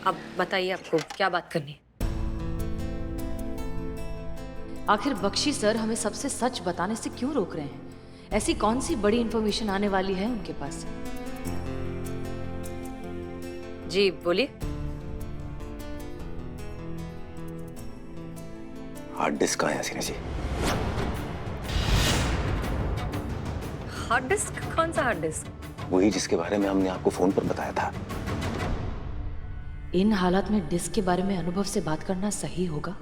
अब बताइए आपको क्या बात करनी है? आखिर बख्शी सर हमें सबसे सच बताने से क्यों रोक रहे हैं? ऐसी कौन सी बड़ी इंफॉर्मेशन आने वाली है उनके पास? जी बोलिए। हार्ड डिस्क कहाँ है हसीना जी? Hard disk? कौन सा हार्ड डिस्क? वही जिसके बारे में हमने आपको फोन पर बताया था। इन हालात में डिस्क के बारे में अनुभव से बात करना सही होगा?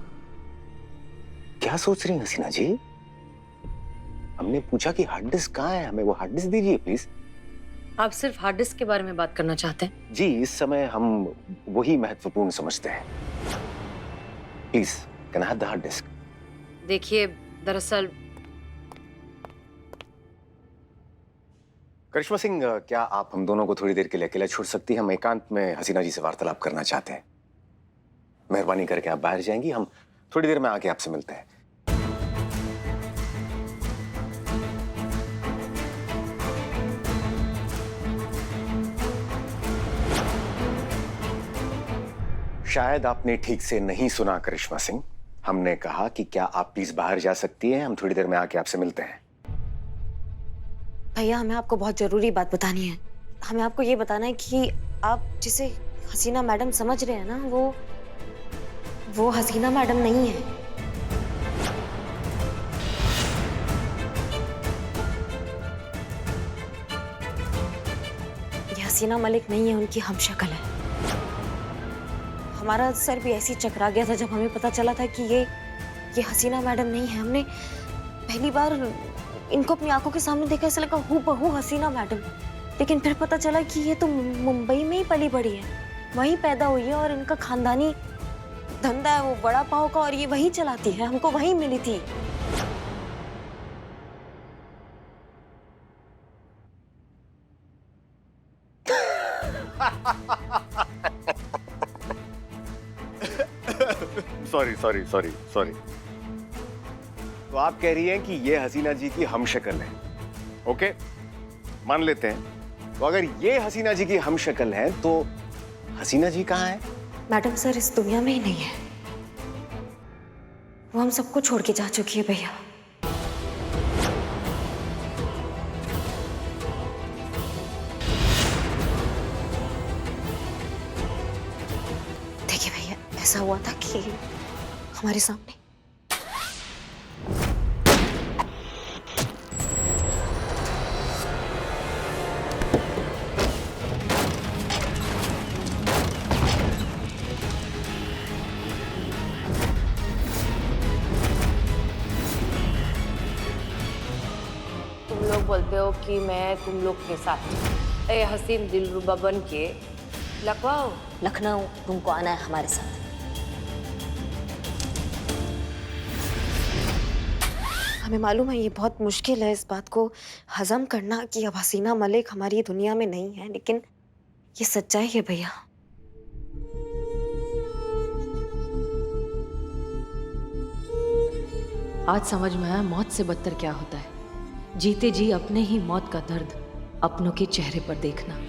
क्या सोच रही हैं हसीना जी? हमने पूछा कि हार्ड डिस्क कहाँ है, हमें वो हार्ड डिस्क दीजिए प्लीज। आप सिर्फ हार्ड डिस्क के बारे में बात करना चाहते हैं? जी, इस समय हम वही महत्वपूर्ण समझते हैं। Please can I have the hard disk? देखिए, दरअसल करिश्मा सिंह, क्या आप हम दोनों को थोड़ी देर के लिए अकेला छोड़ सकती हैं? हम एकांत में हसीना जी से वार्तालाप करना चाहते हैं। मेहरबानी करके आप बाहर जाएंगी, हम थोड़ी देर में आके आपसे मिलते हैं। शायद आपने ठीक से नहीं सुना करिश्मा सिंह। हमने कहा कि क्या आप प्लीज बाहर जा सकती हैं, हम थोड़ी देर में आके आपसे मिलते हैं। भैया, हमें आपको बहुत जरूरी बात बतानी है। हमें आपको ये बताना है कि आप जिसे हसीना मैडम समझ रहे हैं ना, वो हसीना मैडम नहीं है। ये हसीना मलिक नहीं है, उनकी हमशक्ल है। हमारा सर भी ऐसे ही चकरा गया था जब हमें पता चला था कि ये हसीना मैडम नहीं है। हमने पहली बार इनको अपनी आंखों के सामने देखा, ऐसा लगा हूबहू हसीना मैडम। लेकिन फिर पता चला कि ये तो मुंबई में ही पली बड़ी है, वहीं पैदा हुई है और इनका खानदानी धंधा है वो बड़ा पाव का, और ये वहीं चलाती है। हमको वहीं मिली थी। Sorry sorry sorry sorry. तो आप कह रही हैं कि ये हसीना जी की हमशक्ल है? ओके, मान लेते हैं। तो अगर ये हसीना जी की हमशक्ल है तो हसीना जी कहाँ है? मैडम सर इस दुनिया में ही नहीं है। वो हम सबको छोड़ के जा चुकी है भैया। देखिए भैया, ऐसा हुआ था कि हमारे सामने तुम लोग बोलते हो कि मैं तुम लोग के साथ ए हसीन दिलरुबा बन के लखवाओ। लखनऊ तुमको आना है हमारे साथ। हमें मालूम है ये बहुत मुश्किल है इस बात को हजम करना कि अब हसीना मलिक हमारी दुनिया में नहीं है, लेकिन ये सच्चाई है भैया। आज समझ में आया मौत से बदतर क्या होता है। जीते जी अपने ही मौत का दर्द अपनों के चेहरे पर देखना।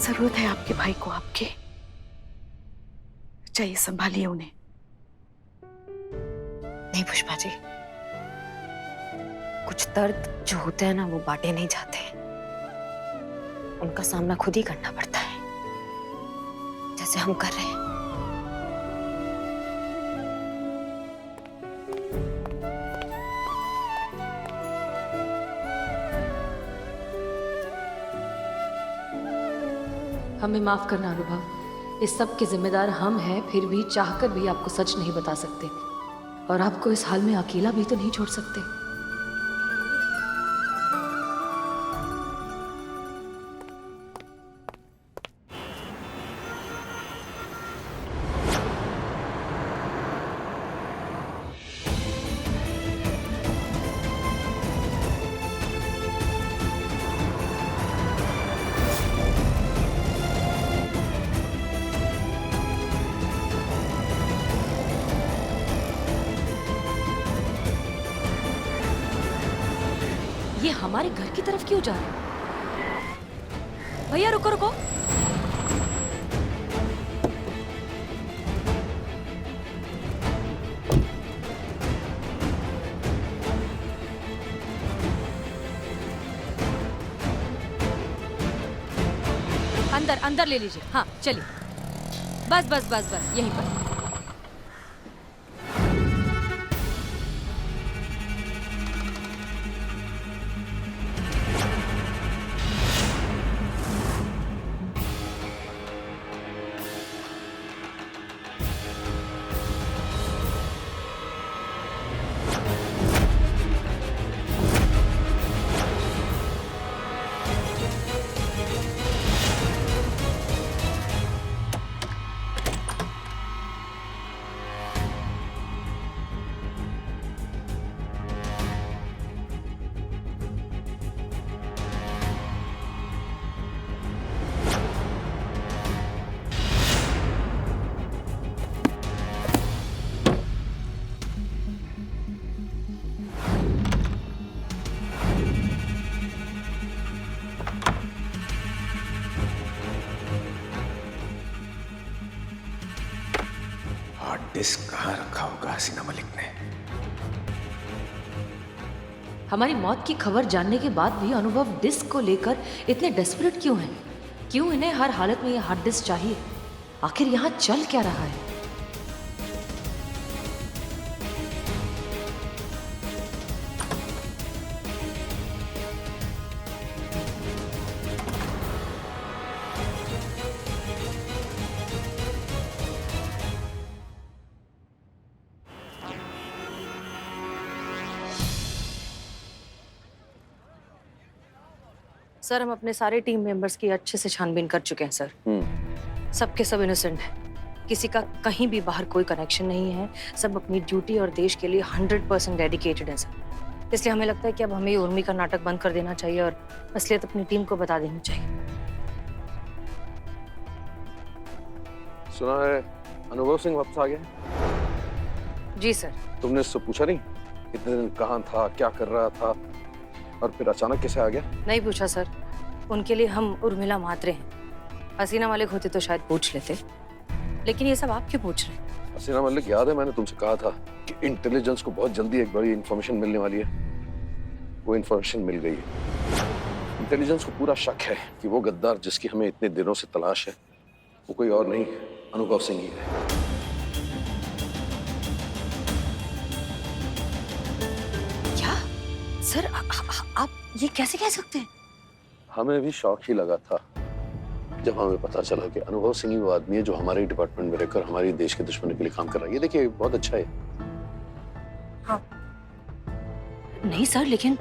जरूरत है आपके भाई को, आपके चाहिए, संभालिए उन्हें। नहीं पुष्पा जी, कुछ दर्द जो होते हैं ना वो बांटे नहीं जाते, उनका सामना खुद ही करना पड़ता है, जैसे हम कर रहे हैं। हमें माफ करना अनुभव, इस सब के जिम्मेदार हम हैं, फिर भी चाहकर भी आपको सच नहीं बता सकते। और आपको इस हाल में अकेला भी तो नहीं छोड़ सकते। ये हमारे घर की तरफ क्यों जा रहे हैं? भैया रुको रुको। अंदर अंदर ले लीजिए। हाँ चलिए, बस बस बस बस यहीं पर। हार्ड डिस्क कहाँ रखा होगा हसीना मलिक ने? हमारी मौत की खबर जानने के बाद भी अनुभव डिस्क को लेकर इतने डेस्परेट क्यों हैं? क्यों इन्हें हर हालत में ये हार्ड डिस्क चाहिए? आखिर यहाँ चल क्या रहा है? सर हम अपने सारे टीम मेंबर्स की अच्छे से छानबीन कर चुके हैं सर। सबके सब इनोसेंट हैं। किसी का कहीं भी बाहर कोई कनेक्शन नहीं है। सब अपनी ड्यूटी और देश के लिए 100% डेडिकेटेड हैं सर। इसलिए हमें लगता है कि अब हमें ये उर्मी का नाटक बंद कर देना चाहिए और असलियत अपनी टीम को बता देनी चाहिए। सुना है अनुभव सिंह वापस आ गया? जी सर। तुमने उससे पूछा नहीं इतने दिन कहाँ था, क्या कर रहा था और फिर अचानक कैसे आ गया? नहीं पूछा सर। उनके लिए हम उर्मिला मात्रे हैं। हसीना मलिक होते तो शायद पूछ लेते, लेकिन ये सब आप क्यों पूछ रहे हैं? हसीना मलिक, याद है मैंने तुमसे कहा था कि इंटेलिजेंस को बहुत जल्दी एक बड़ी इंफॉर्मेशन मिलने वाली है। वो इंफॉर्मेशन मिल गई है। इंटेलिजेंस को पूरा शक है कि वो गद्दार जिसकी हमें इतने दिनों से तलाश है वो कोई और नहीं, अनुभव सिंह ही है। क्या सर आप ये कैसे कह सकते हैं? हमें भी शौक ही लगा था जब हमें पता चला कि अनुभव सिंह ही वो आदमी है जो हमारे डिपार्टमेंट में रहकर हमारे देश के दुश्मनी के लिए काम कर रहा है। ये देखिए बहुत अच्छा है। हाँ नहीं सर, लेकिन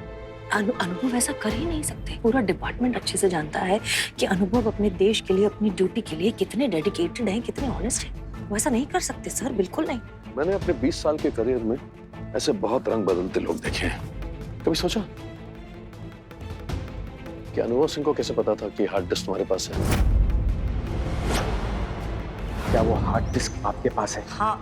अनुभव ऐसा कर ही नहीं सकते। पूरा डिपार्टमेंट अच्छे से जानता है कि अनुभव अपने देश के लिए, अपनी ड्यूटी के लिए कितने डेडिकेटेड हैं, कितने ऑनेस्ट हैं। वो ऐसा नहीं कर सकते सर, बिल्कुल नहीं। मैंने अपने 20 साल के करियर में ऐसे बहुत रंग बदलते लोग देखे हैं। कभी सोचा कि अनुभव सिंह को कैसे पता था कि हार्ड डिस्क तुम्हारे पास है? क्या वो हार्ड डिस्क आपके पास है? हाँ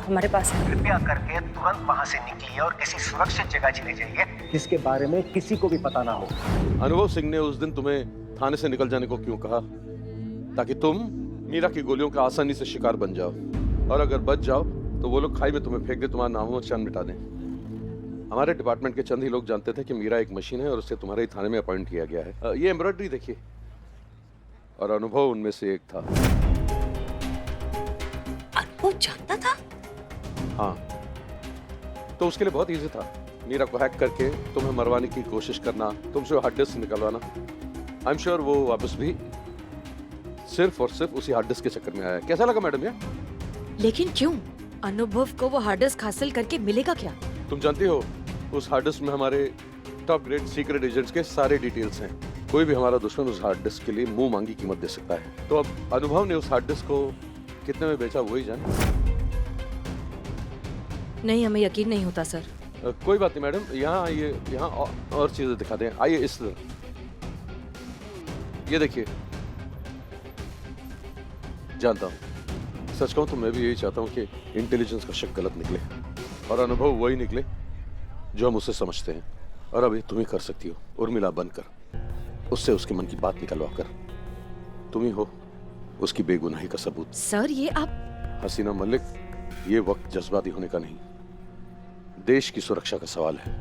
हमारे पास है। कृपया करके तुरंत वहां से निकलिए और किसी सुरक्षित जगह चले जाइए जिसके बारे में किसी को भी पता ना हो। अनुभव सिंह ने उस दिन तुम्हें थाने से निकल जाने को क्यों कहा? ताकि तुम मीरा की गोलियों का आसानी से शिकार बन जाओ और अगर बच जाओ तो वो लोग खाई में तुम्हें फेंक दे, तुम्हारा नाम और निशान मिटा दें। हमारे डिपार्टमेंट के चंद ही लोग जानते थे कि मीरा एक मशीन है और उसे तुम्हारे ही थाने में अपॉइंट किया गया है। ये एम्ब्रॉयडरी देखिए, और अनुभव उनमें से एक था। वो जानता था? हाँ, तो उसके लिए बहुत इजी था मीरा को हैक करके तुम्हें मरवाने की कोशिश करना, तुमसे हार्ड डिस्क निकलवाना। आई एम श्योर वो वापस भी सिर्फ और सिर्फ उसी हार्ड डिस्क के चक्कर में आया। कैसा लगा मैडम ये? लेकिन क्यों? अनुभव को वो हार्ड डिस्क हासिल करके मिलेगा क्या? तुम जानती हो उस हार्ड डिस्क में हमारे टॉप ग्रेड सीक्रेट एजेंट्स के सारे डिटेल्स हैं। कोई भी हमारा दुश्मन उस हार्ड डिस्क के लिए मुंह मांगी कीमत दे सकता है। तो अब अनुभव ने उस हार्ड डिस्क को कितने में बेचा वही जाने। नहीं, हमें यकीन नहीं होता सर। कोई बात नहीं मैडम, यहाँ आइए, यहाँ और चीजें दिखाते हैं। आइए इस तरफ, ये देखिए। जानता हूँ, सच कहूं तो मैं भी यही चाहता हूँ कि इंटेलिजेंस का शक गलत निकले और अनुभव वही निकले जो हम उसे समझते हैं। और अभी तुम ही कर सकती हो उर्मिला बनकर उससे उसके मन की बात निकलवा कर। तुम ही हो उसकी बेगुनाही का सबूत। सर ये आप... हसीना मलिक, ये वक्त जज्बाती होने का नहीं, देश की सुरक्षा का सवाल है।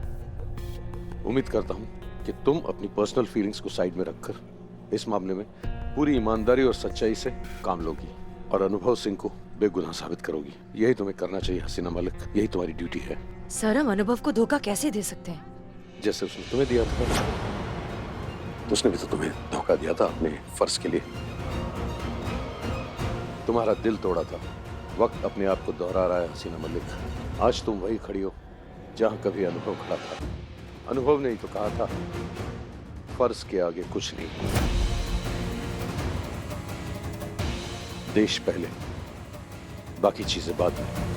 उम्मीद करता हूं कि तुम अपनी पर्सनल फीलिंग्स को साइड में रखकर इस मामले में पूरी ईमानदारी और सच्चाई से काम लोगी और अनुभव सिंह को बेगुनाह साबित करोगी। यही तुम्हें करना चाहिए हसीना मलिक, यही तुम्हारी ड्यूटी है। सर हम अनुभव को धोखा कैसे दे सकते हैं? जैसे उसने तुम्हें दिया था, उसने भी तो तुम्हें धोखा दिया था अपने फर्ज के लिए। तुम्हारा दिल तोड़ा था, वक्त अपने आप को दोहरा रहा है हसीना मलिक। आज तुम वही खड़ी हो जहां कभी अनुभव खड़ा था। अनुभव ने ही तो कहा था, फर्ज के आगे कुछ नहीं, देश पहले, बाकी चीजें बाद में।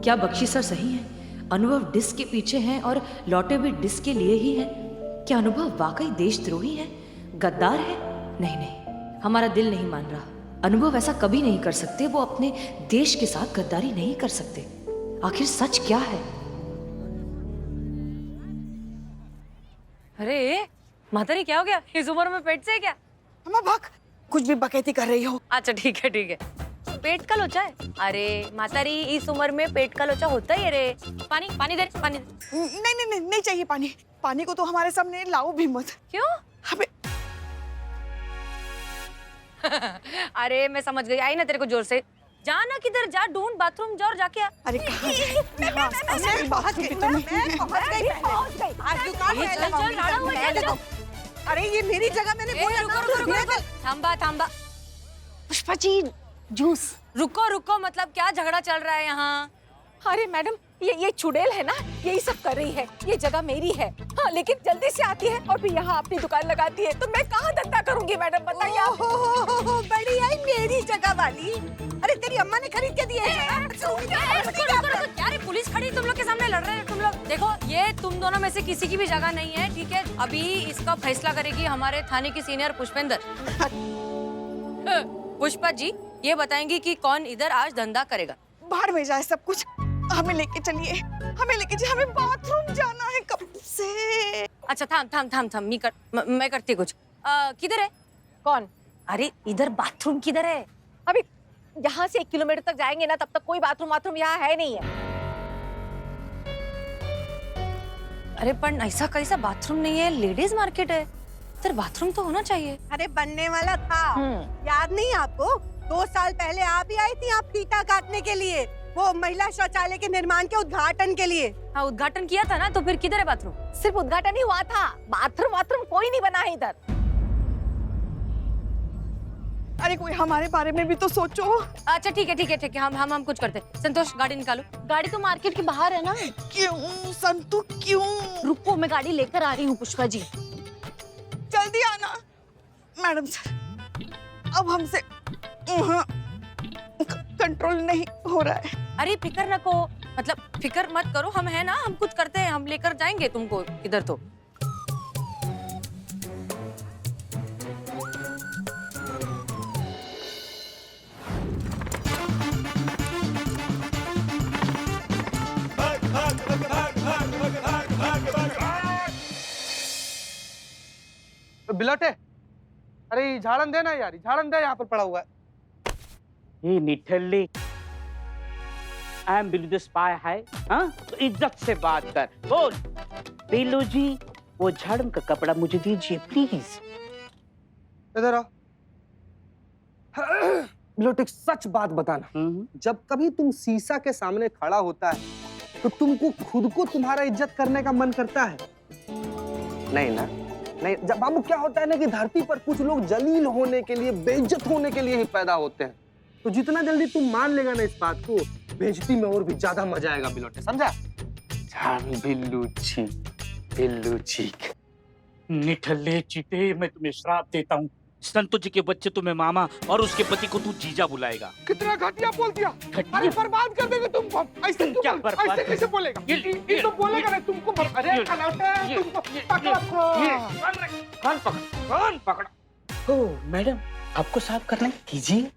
क्या बख्शी सर सही है? अनुभव डिस्क के पीछे हैं और लौटे भी डिस्क के लिए ही है। क्या अनुभव वाकई देशद्रोही है, गद्दार है? नहीं नहीं, हमारा दिल नहीं मान रहा। अनुभव ऐसा कभी नहीं कर सकते। वो अपने देश के साथ गद्दारी नहीं कर सकते। आखिर सच क्या है? अरे मातारी, क्या हो गया? इस उम्र में पेट से है क्या? अम्मा भाग, कुछ भी बकैती कर रही हो। अच्छा ठीक है ठीक है। पेट का लोचा है? अरे मातारी, इस उम्र में पेट का लोचा होता ही है रे। पानी पानी दे, पानी दे। नहीं नहीं नहीं, नहीं चाहिए पानी। पानी को तो हमारे सामने लाओ भी मत। क्यों? अबे अरे मैं समझ गई, आई ना तेरे को जोर से। जा ना, किधर जा, ढूंढ, बाथरूम जा और जाके आ। अरे कहाँ जाए? मैं पहुंच गई। आज दुकान ये में चल चल, लाड़ा हुआ है, चल। अरे ये मेरी जगह, मैंने बोला रुको ना। रुको रुको, थांबा थांबा। पुष्पा जी, जूस। रुको रुको, मतलब क्या झगड़ा चल रहा है यहाँ? अरे मैडम, ये चुड़ैल है ना, यही सब कर रही है। ये जगह मेरी है, हाँ, लेकिन जल्दी से आती है और फिर यहाँ अपनी दुकान लगाती है। तो मैं कहाँ धंधा करूंगी मैडम, बताइए आप। बड़ी आई मेरी जगह वाली। अरे तेरी अम्मा ने खरीद के दिए हैं। क्या रे, पुलिस खड़ी तुम लोग के सामने लड़ रहे हैं तुम लोग। देखो, ये तुम दोनों में से किसी की भी जगह नहीं है, ठीक है? अभी इसका फैसला करेगी हमारे थाने की सीनियर पुष्पेंद्र। पुष्पा जी ये बताएंगी कि कौन इधर आज धंधा करेगा। बाहर में जाए सब कुछ, हमें लेके चलिए, हमें लेके जाए, हमें बाथरूम जाना है कब से। अच्छा थाम थाम थाम थाम, मैं करती कुछ। किधर है? कौन? अरे इधर बाथरूम किधर है? अभी यहाँ से 1 किलोमीटर तक जाएंगे ना, तब तक कोई बाथरूम यहाँ है नहीं है। अरे पर ऐसा कैसा बाथरूम नहीं है, लेडीज मार्केट है, इधर बाथरूम तो होना चाहिए। अरे बनने वाला था, याद नहीं आपको? 2 साल पहले आप ही आई थी आप फीता काटने के लिए, वो महिला शौचालय के निर्माण के उद्घाटन के लिए। हाँ उद्घाटन किया था ना, तो फिर किधर है बाथरूम? सिर्फ उद्घाटन ही हुआ था, बाथरूम कोई नहीं बना है इधर। अरे कोई हमारे बारे में भी तो सोचो। अच्छा ठीक है ठीक है ठीक है, हम कुछ करते हैं। संतोष गाड़ी निकालो। गाड़ी तो मार्केट के बाहर है ना। क्यों संतु, क्यों? रुको, मैं गाड़ी लेकर आ रही हूँ पुष्पा जी। जल्दी आना। मैडम सर, अब हमसे कंट्रोल नहीं हो रहा है। अरे फिक्र न को, मतलब फिक्र मत करो, हम है ना, हम कुछ करते हैं, हम लेकर जाएंगे तुमको इधर। तो बिलटे, अरे झाड़न देना यार, झाड़न दे, यहाँ पर पड़ा हुआ है। ये निठल्ली, I am Billu the spy है, हाँ? तो इज्जत से बात कर, बोल। बिल्लू जी, वो झाड़न का कपड़ा मुझे दीजिए प्लीज। इधर आओ। बिलोटे सच बात बताना, जब कभी तुम शीशा के सामने खड़ा होता है तो तुमको खुद को तुम्हारा इज्जत करने का मन करता है? नहीं ना? नहीं। जब बाबू क्या होता है ना कि धरती पर कुछ लोग जलील होने के लिए, बेइज्जत होने के लिए ही पैदा होते हैं। तो जितना जल्दी तुम मान लेगा ना इस बात को, बेइज्जती में और भी ज्यादा मजा आएगा बिलोटे, समझा? बिल्लू चीक। निठल्ले चीते, मैं तुम्हें श्राप देता हूँ, संतों जी के बच्चे तुम्हें मामा और उसके पति को तू जीजा बुलाएगा। कितना घटिया बोल दिया। अरे बर्बाद कर देंगे तुमको। ऐसे क्या बर्बाद? ऐसे कैसे बोलेगा? ये तो बोलेगा ना तुमको। अरे खलाटे, तुमको पकड़। कौन पकड़ा? ओ मैडम, आपको साफ करना है, कीजिए।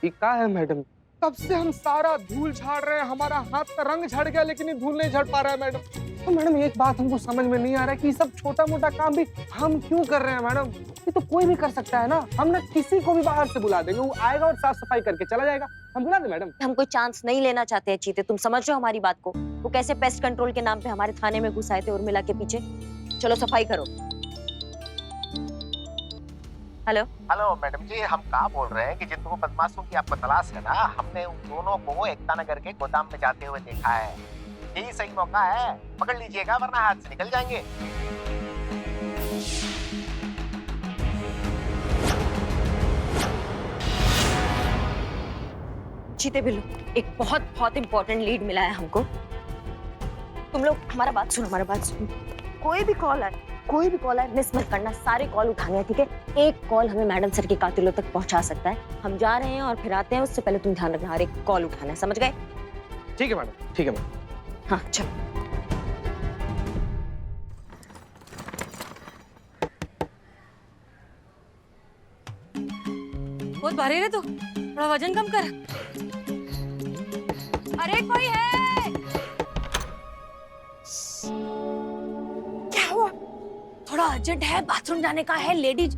ये क्या है मैडम? तब से हम सारा धूल झाड़ रहे हैं, हमारा हाथ का रंग झड़ गया लेकिन ये धूल नहीं झड़ पा रहा है मैडम। तो मैडम एक बात हमको समझ में नहीं आ रहा है कि ये सब छोटा मोटा काम भी हम क्यों कर रहे हैं मैडम? ये तो कोई भी कर सकता है ना। हम ना किसी को भी बाहर से बुला देंगे, वो आएगा और साफ सफाई करके चला जाएगा। हम बुला दे मैडम। हम कोई चांस नहीं लेना चाहते हैं चीते, तुम समझ रहे हो हमारी बात को? वो कैसे पेस्ट कंट्रोल के नाम पे हमारे थाने में घुस आए थे उर्मिला के पीछे। चलो सफाई करो। हेलो हेलो मैडम जी, हम कहाँ बोल रहे हैं कि जिन दो बदमाशों की आपको तलाश है ना, हमने उन दोनों को एकता नगर के गोदाम में जाते हुए देखा है। यही सही मौका है, पकड़ लीजिएगा वरना हाथ से निकल जाएंगे। चीते बिल्लू, एक बहुत बहुत इंपॉर्टेंट लीड मिला है हमको। तुम लोग हमारा बात सुनो। कोई भी कॉल आए मिस मत करना, सारे कॉल उठाने हैं, ठीक है? एक कॉल हमें मैडम सर के कातिलों तक पहुंचा सकता है। हम जा रहे हैं और फिर आते हैं, उससे पहले तुम ध्यान रखना, हर एक कॉल उठाना है, समझ गए? ठीक है मैडम, ठीक है मैडम। हाँ चलो। बहुत भारी रे तू, थोड़ा वजन कम कर। अरे कोई है? क्या हुआ? थोड़ा अर्जेंट है, बाथरूम जाने का है, लेडीज।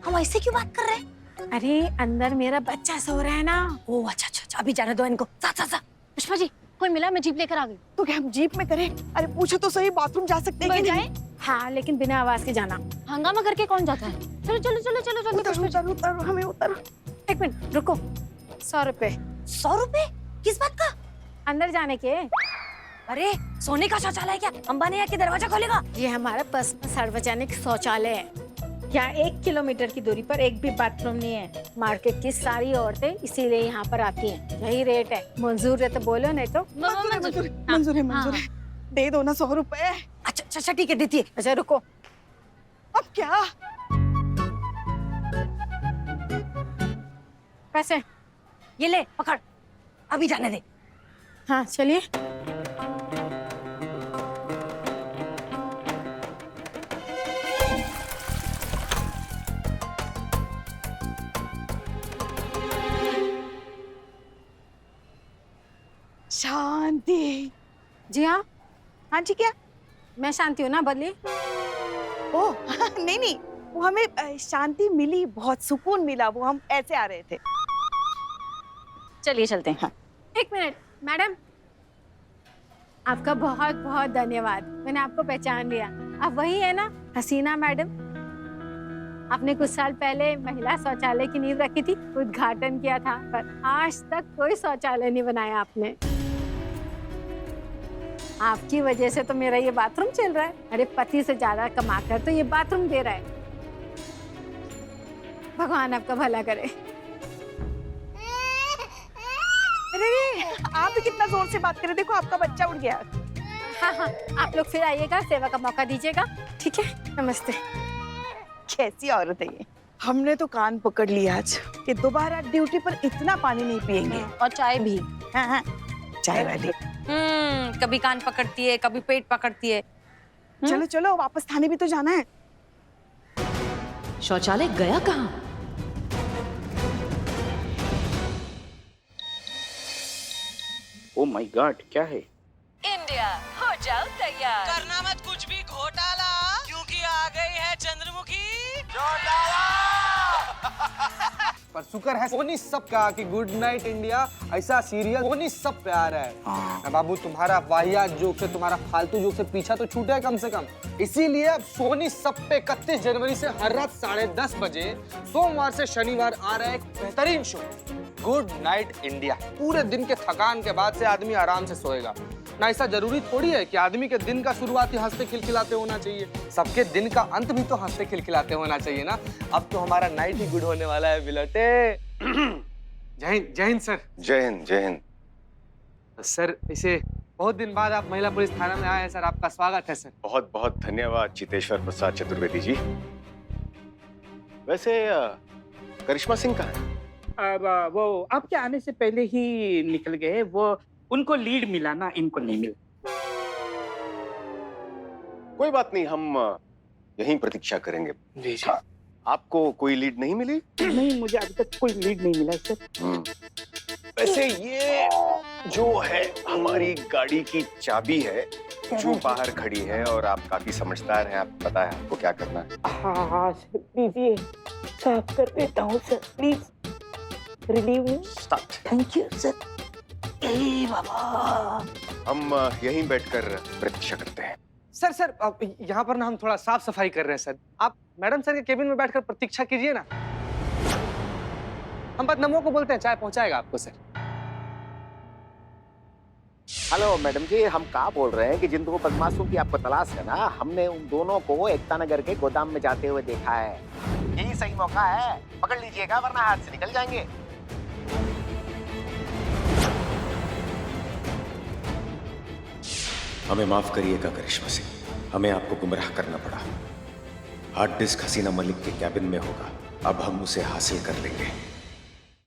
हम ऐसे क्यों बात कर रहे हैं? अरे अंदर मेरा बच्चा सो रहा है ना। ओ अच्छा, अभी जाने दो इनको। सा। पुष्पा जी, कोई मिला? मैं जीप लेकर आ गई। तो क्या हम जीप में करें? अरे पूछो तो सही, बाथरूम जा सकते हैं कि नहीं? हाँ, लेकिन बिना आवाज के जाना। हंगामा करके कौन जाता है? चलो। उतर, हमें उतर। एक मिनट रुको। 100 रुपए। 100 रुपए? किस बात का? अंदर जाने के। अरे सोने का शौचालय क्या अंबानी आके दरवाजा खोलेगा? ये हमारा पर्सनल सार्वजनिक शौचालय है। यहाँ 1 किलोमीटर की दूरी पर एक भी बाथरूम नहीं है। मार्केट की सारी औरतें इसीलिए यहाँ पर आती हैं। यही रेट है। मंजूर है तो बोलो, नहीं तो मंजूर है। दे दो ना 100 रुपए। अच्छा ठीक है, देती है। अच्छा रुको। अब क्या? पैसे ये ले, पकड़, अभी जाने दे। हाँ चलिए। शांति। जी हाँ। हाँ जी, क्या? मैं शांति हूँ ना, बदली। ओह नहीं, वो हमें शांति मिली, बहुत सुकून मिला, वो हम ऐसे आ रहे थे। चलिए चलते हैं। हाँ। एक मिनट मैडम, आपका बहुत बहुत धन्यवाद। मैंने आपको पहचान लिया। आप वही है ना, हसीना मैडम? आपने कुछ साल पहले महिला शौचालय की नींव रखी थी, उद्घाटन किया था, पर आज तक कोई शौचालय नहीं बनाया आपने। आपकी वजह से तो मेरा ये बाथरूम चल रहा है। अरे पति से ज्यादा कमाकर तो ये बाथरूम दे रहा है। भगवान आपका भला करे। अरे आप भी कितना जोर से बात कर रहे, देखो आपका बच्चा उठ गया। हाँ, आप लोग फिर आइएगा, सेवा का मौका दीजिएगा, ठीक है? नमस्ते। कैसी औरत है ये? हमने तो कान पकड़ लिया आज कि दोबारा ड्यूटी पर इतना पानी नहीं पिएंगे। और चाय भी। हाँ, चाय वाली। कभी कान पकड़ती है, कभी पेट पकड़ती है। चलो वापस थाने भी तो जाना है। शौचालय गया कहाँ? ओ माय गॉड, क्या है? इंडिया हो जाओ तैयार, करना मत कुछ भी घोटाला, क्योंकि आ गई है चंद्रमुखी घोटाला। पर शुक्र है सोनी सब कहा कि गुड नाइट इंडिया ऐसा सीरियल सोनी सब पे आ रहा है। ना बाबू, तुम्हारा वाहियात जोक से, तुम्हारा फालतू जोक से पीछा तो छूटा है कम से कम। इसीलिए अब सोनी सब पे 31 जनवरी से हर रात 10:30 बजे सोमवार से शनिवार आ रहा है एक बेहतरीन शो, गुड नाइट इंडिया। पूरे दिन के थकान के बाद से आदमी आराम से सोएगा ना। ऐसा जरूरी थोड़ी है कि आदमी के दिन का शुरुआत ही हंसते खिलखिलाते होना चाहिए, सबके दिन का अंत भी तो हंसते खिलखिलाते होना चाहिए ना। अब तो हमारा नाइट ही गुड होने वाला है बिलटे। जय हिंद सर। जय हिंद, जय हिंद। सर इसे बहुत दिन बाद आप महिला पुलिस थाना में आए हैं सर, आपका स्वागत है सर। बहुत बहुत धन्यवाद चितेश्वर प्रसाद चतुर्वेदी जी। वैसे करिश्मा सिंह कहाँ है? अब वो आपके आने से पहले ही निकल गए। वो उनको लीड मिला ना, इनको नहीं मिला। कोई बात नहीं, हम यहीं प्रतीक्षा करेंगे। जी जी। आपको कोई लीड नहीं मिली? नहीं, मुझे अभी तक कोई लीड नहीं मिला सर। वैसे ये जो है हमारी गाड़ी की चाबी है जो बाहर खड़ी है, और आप काफी समझदार हैं, आप पता है आपको क्या करना है। हाँ सर, दीजिए, साफ कर देता हूँ sir, please relieve me. Thank you sir. ए बाबा, हम यहीं बैठकर प्रतीक्षा करते हैं। सर यहाँ पर ना हम थोड़ा साफ सफाई कर रहे हैं सर। आप मैडम सर के केबिन में बैठकर प्रतीक्षा कीजिए ना। हम बदनमों को बोलते हैं, चाय पहुंचाएगा आपको सर। हेलो मैडम जी, हम कहा बोल रहे हैं कि जिन दो बदमाशों की आपको तलाश है ना, हमने उन दोनों को एकता नगर के गोदाम में जाते हुए देखा है। यही सही मौका है, पकड़ लीजिएगा वरना हाथ से निकल जाएंगे। हमें माफ करिएगा करिश्मा सिंह, हमें आपको गुमराह करना पड़ा। हार्ड डिस्क हसीना मलिक के कैबिन में होगा, अब हम उसे हासिल कर लेंगे।